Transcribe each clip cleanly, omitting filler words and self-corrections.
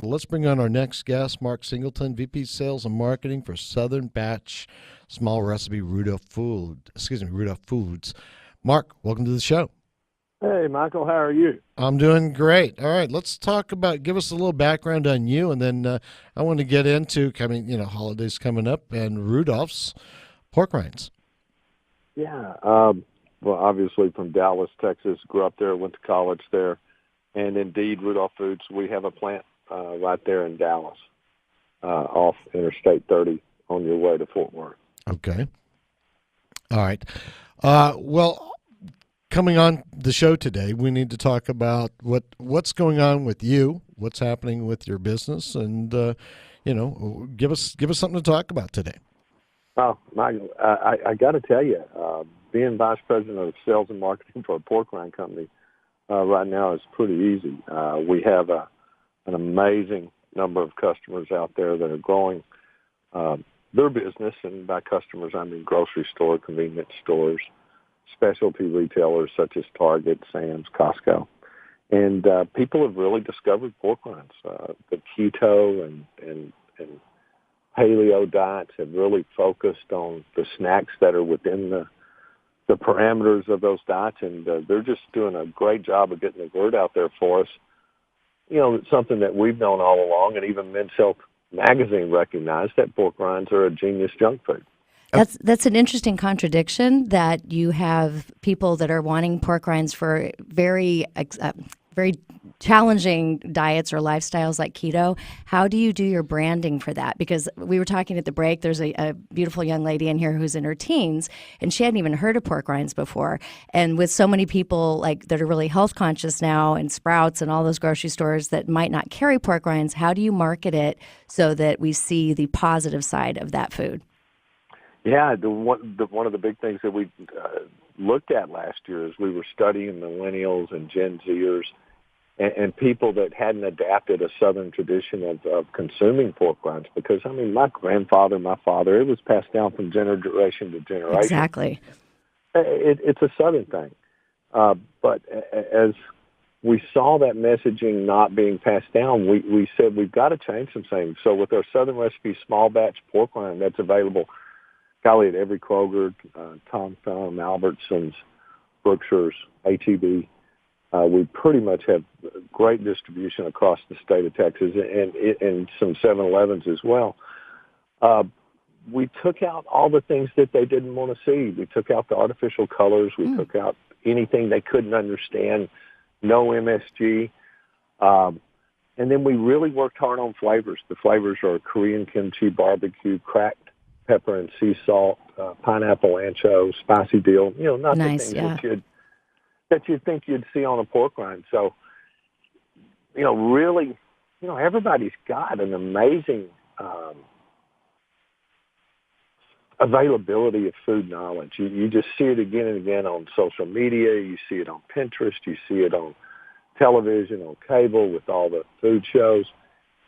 let's bring on our next guest, Mark Singleton, VP Sales and Marketing for Southern Batch Small Recipe Rudolph Foods. Mark, welcome to the show. Hey, Michael, how are you? I'm doing great. All right, let's talk about, give us a little background on you, and then I want to get into holidays coming up and Rudolph's pork rinds. Yeah, well, obviously from Dallas, Texas, grew up there, went to college there, and indeed, Rudolph Foods, we have a plant right there in Dallas, off Interstate 30 on your way to Fort Worth. Okay. All right. Well, coming on the show today, we need to talk about what's going on with you, what's happening with your business, and give us something to talk about today. Oh, Michael, I got to tell you, being vice president of sales and marketing for a pork rind company right now is pretty easy. We have an amazing number of customers out there that are growing their business, and by customers I mean grocery store, convenience stores, specialty retailers such as Target, Sam's, Costco. And people have really discovered pork rinds. The keto and paleo diets have really focused on the snacks that are within the parameters of those diets, and they're just doing a great job of getting the word out there for us. You know, it's something that we've known all along, and even Men's Health magazine recognized that pork rinds are a genius junk food. That's an interesting contradiction, that you have people that are wanting pork rinds for very challenging diets or lifestyles like keto. How do you do your branding for that? Because we were talking at the break, there's a beautiful young lady in here who's in her teens, and she hadn't even heard of pork rinds before. And with so many people that are really health conscious now, and Sprouts and all those grocery stores that might not carry pork rinds, how do you market it so that we see the positive side of that food? Yeah, one of the big things that we looked at last year is we were studying millennials and Gen Zers and people that hadn't adapted a Southern tradition of consuming pork rinds. Because, I mean, my grandfather, my father, it was passed down from generation to generation. Exactly. It's a Southern thing. But as we saw that messaging not being passed down, we said we've got to change some things. So with our Southern Recipe small batch pork rind that's available, golly, at every Kroger, Tom Thumb, Albertsons, Brookshire's, H-E-B. We pretty much have great distribution across the state of Texas and some 7-Elevens as well. We took out all the things that they didn't want to see. We took out the artificial colors. We took out anything they couldn't understand, no MSG. And then we really worked hard on flavors. The flavors are Korean kimchi, barbecue, cracked pepper and sea salt, pineapple ancho, spicy dill, not nice, the things that you'd think you'd see on a pork rind. So, really, everybody's got an amazing availability of food knowledge. You just see it again and again on social media. You see it on Pinterest. You see it on television, on cable with all the food shows.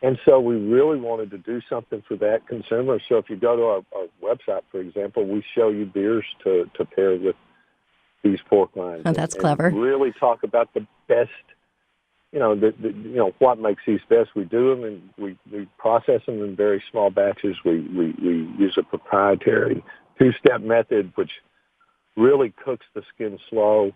And so we really wanted to do something for that consumer. So if you go to our website, for example, we show you beers to pair with these pork rinds. Oh, that's clever. And really talk about the best, what makes these best. We do them, and we process them in very small batches. We use a proprietary two-step method, which really cooks the skin slow,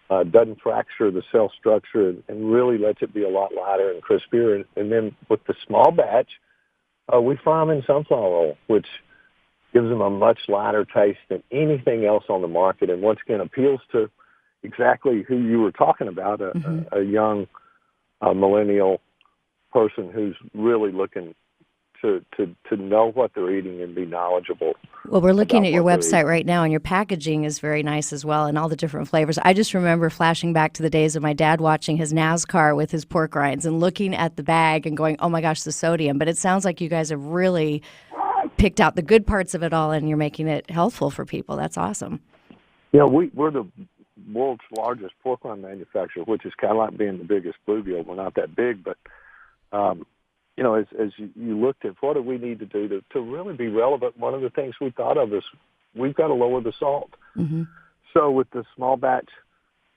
doesn't fracture the cell structure, and really lets it be a lot lighter and crispier. And then with the small batch, we fry them in sunflower oil, which gives them a much lighter taste than anything else on the market, and once again appeals to exactly who you were talking about, a young millennial person who's really looking to know what they're eating and be knowledgeable. Well, we're looking at your website right now, and your packaging is very nice as well, and all the different flavors. I just remember flashing back to the days of my dad watching his NASCAR with his pork rinds and looking at the bag and going, oh my gosh, the sodium. But it sounds like you guys have really picked out the good parts of it all, and you're making it healthful for people. That's awesome. We're the world's largest pork rind manufacturer, which is kind of like being the biggest bluegill. We're not that big, but as you looked at what do we need to do to really be relevant, one of the things we thought of is we've got to lower the salt. Mm-hmm. So with the small batch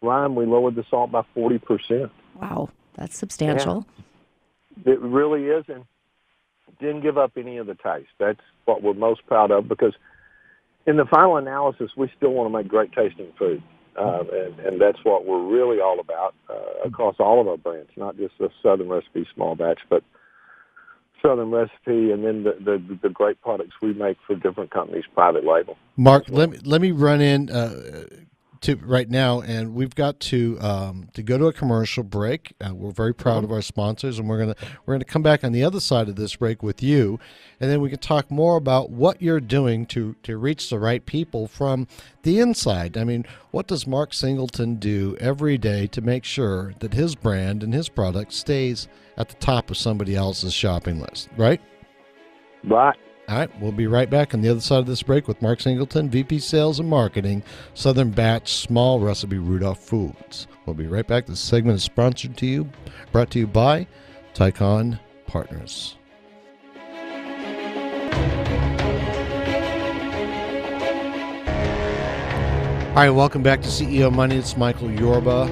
rind, we lowered the salt by 40%. Wow, that's substantial. It really is, and didn't give up any of the taste. That's what we're most proud of, because in the final analysis, we still want to make great tasting food. And that's what we're really all about across all of our brands, not just the Southern Recipe small batch, but Southern Recipe, and then the great products we make for different companies, private label. Mark, let me run in to right now, and we've got to go to a commercial break. We're very proud of our sponsors, and we're gonna come back on the other side of this break with you, and then we can talk more about what you're doing to reach the right people from the inside. I mean, what does Mark Singleton do every day to make sure that his brand and his product stays at the top of somebody else's shopping list, right? Right. All right, we'll be right back on the other side of this break with Mark Singleton, VP Sales and Marketing, Southern Batch Small Recipe, Rudolph Foods. We'll be right back. This segment is brought to you by Tycon Partners. All right, welcome back to CEO Money. It's Michael Yorba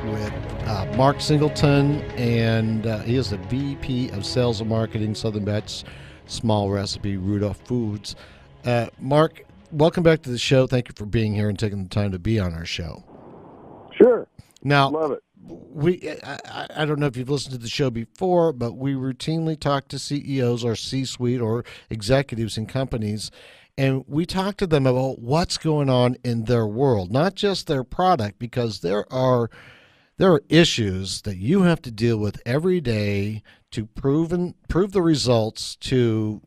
with Mark Singleton, and he is the VP of Sales and Marketing, Southern Batch Small Recipe, Rudolph Foods. Mark, welcome back to the show. Thank you for being here and taking the time to be on our show. Sure. Now, Love it. I don't know if you've listened to the show before, but we routinely talk to CEOs or C-suite or executives in companies, and we talk to them about what's going on in their world, not just their product, because there are issues that you have to deal with every day to prove the results to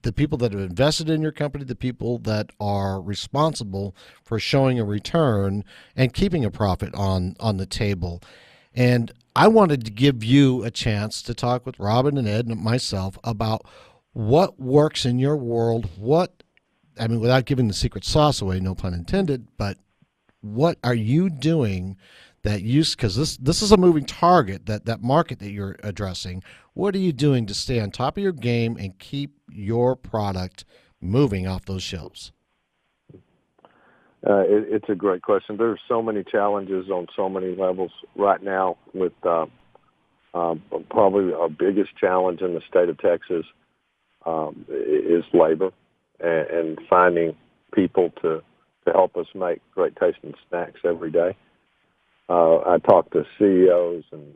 the people that have invested in your company, the people that are responsible for showing a return and keeping a profit on the table. And I wanted to give you a chance to talk with Robin and Ed and myself about what works in your world, without giving the secret sauce away, no pun intended, but what are you doing because this is a moving target, that market that you're addressing. What are you doing to stay on top of your game and keep your product moving off those shelves? It's a great question. There's so many challenges on so many levels right now with probably our biggest challenge in the state of Texas is labor and finding people to help us make great tasting snacks every day. I talk to CEOs and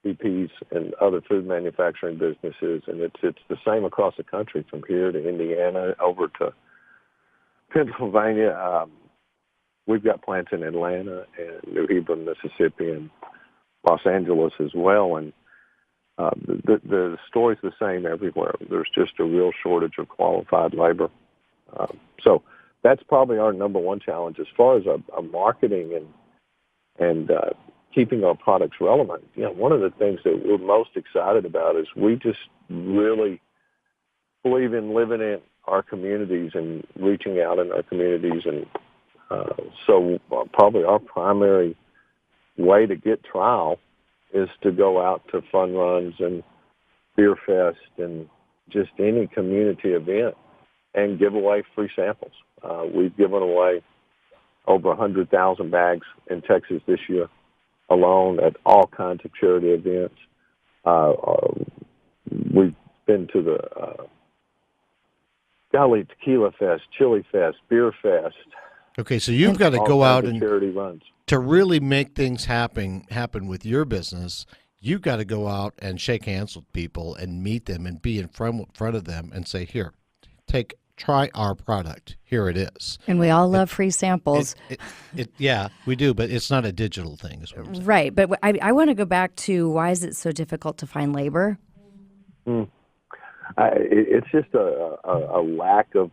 VPs and other food manufacturing businesses, and it's the same across the country, from here to Indiana over to Pennsylvania. We've got plants in Atlanta and New Hebron, Mississippi, and Los Angeles as well, and the story's the same everywhere. There's just a real shortage of qualified labor. So that's probably our number one challenge as far as our marketing and keeping our products relevant. One of the things that we're most excited about is we just really believe in living in our communities and reaching out in our communities. And so probably our primary way to get trial is to go out to fun runs and beer fest and just any community event and give away free samples. We've given away over 100,000 bags in Texas this year alone at all kinds of charity events. We've been to the Tequila Fest, Chili Fest, Beer Fest. Okay, so you've got to go out and charity runs. To really make things happen with your business. You've got to go out and shake hands with people and meet them and be in front of them and say, "Here, try our product. Here it is." And we all love free samples. Yeah, we do, but it's not a digital thing. Is what I'm saying. Right, but I want to go back to why is it so difficult to find labor? It's just a lack of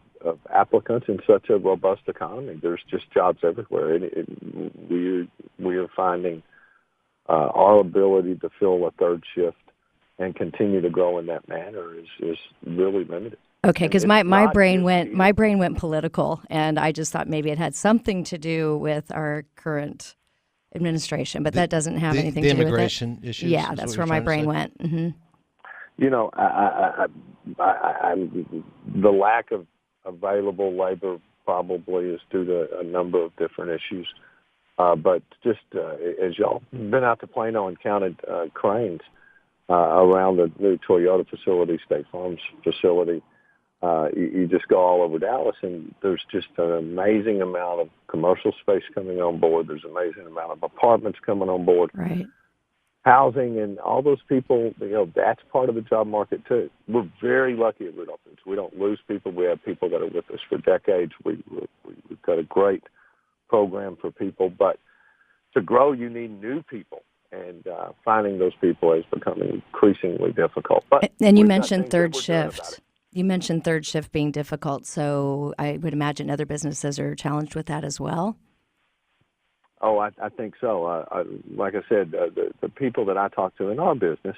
applicants in such a robust economy. There's just jobs everywhere. We are finding our ability to fill a third shift and continue to grow in that manner is really limited. Okay, because my brain went political, and I just thought maybe it had something to do with our current administration, but that doesn't have anything to do with it. The immigration issues. Yeah, that's where my brain went. Mm-hmm. The lack of available labor probably is due to a number of different issues. But just as y'all been out to Plano and counted cranes, around the new Toyota facility, State Farm's facility. You just go all over Dallas, and there's just an amazing amount of commercial space coming on board. There's an amazing amount of apartments coming on board. Right. Housing and all those people, that's part of the job market too. We're very lucky at Rudolph Foods. We don't lose people. We have people that are with us for decades. We've got a great program for people, but to grow, you need new people, and finding those people is becoming increasingly difficult. But and you mentioned third shift. You mentioned third shift being difficult, so I would imagine other businesses are challenged with that as well. Oh, I think so. Like I said, the people that I talk to in our business,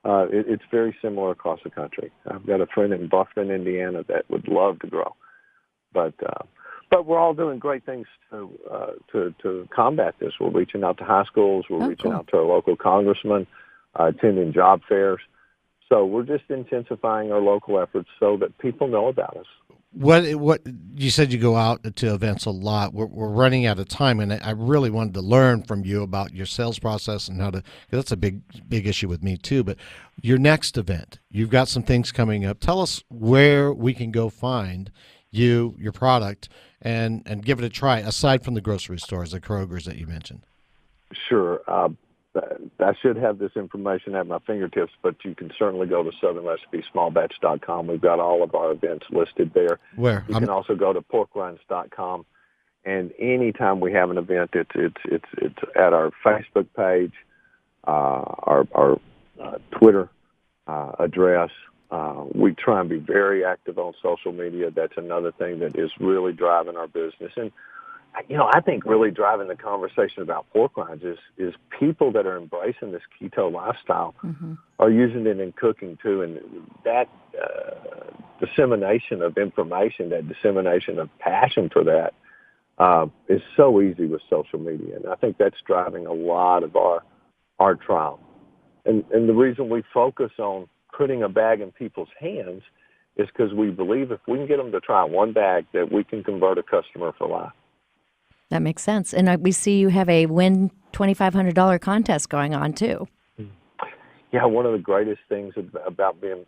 it's very similar across the country. I've got a friend in Buffalo, Indiana, that would love to grow, but we're all doing great things to combat this. We're reaching out to high schools. We're reaching out to our local congressmen, attending job fairs. So we're just intensifying our local efforts so that people know about us. What you said you go out to events a lot. We're running out of time, and I really wanted to learn from you about your sales process and how to. 'Cause that's a big issue with me too. But your next event, you've got some things coming up. Tell us where we can go find your product, and give it a try. Aside from the grocery stores, the Kroger's that you mentioned. Sure. I should have this information at my fingertips, but you can certainly go to southernrecipesmallbatch.com. We've got all of our events listed there. Where? You can also go to porkrinds.com, and anytime we have an event, it's at our Facebook page, our Twitter address. We try and be very active on social media. That's another thing that is really driving our business. And I think really driving the conversation about pork rinds is people that are embracing this keto lifestyle are using it in cooking too. And that dissemination of information, that dissemination of passion for that is so easy with social media. And I think that's driving a lot of our trial. And the reason we focus on putting a bag in people's hands is because we believe if we can get them to try one bag, that we can convert a customer for life. That makes sense. And we see you have a win $2,500 contest going on, too. Yeah, one of the greatest things about being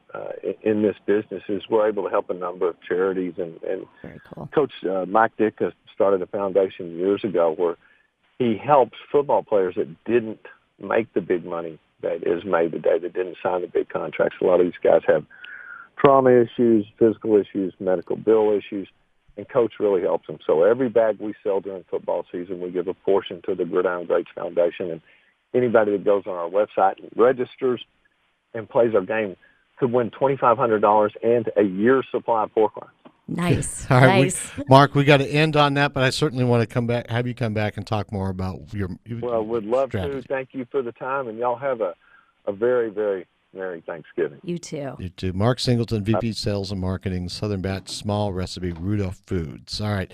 in this business is we're able to help a number of charities. And Very cool. Coach Mike Dick started a foundation years ago where he helps football players that didn't make the big money that is made today, that didn't sign the big contracts. A lot of these guys have trauma issues, physical issues, medical bill issues. And Coach really helps them. So every bag we sell during football season, we give a portion to the Gridiron Greats Foundation. And anybody that goes on our website and registers and plays our game could win $2,500 and a year's supply of pork rinds. Nice. All right, Nice. Mark, we got to end on that, but I certainly want to have you come back and talk more about your Well, would love strategy. to. Thank you for the time, and y'all have a very, very Merry Thanksgiving. You too. You too. Mark Singleton, VP Sales and Marketing, Southern Batch Small Recipe, Rudolph Foods. All right.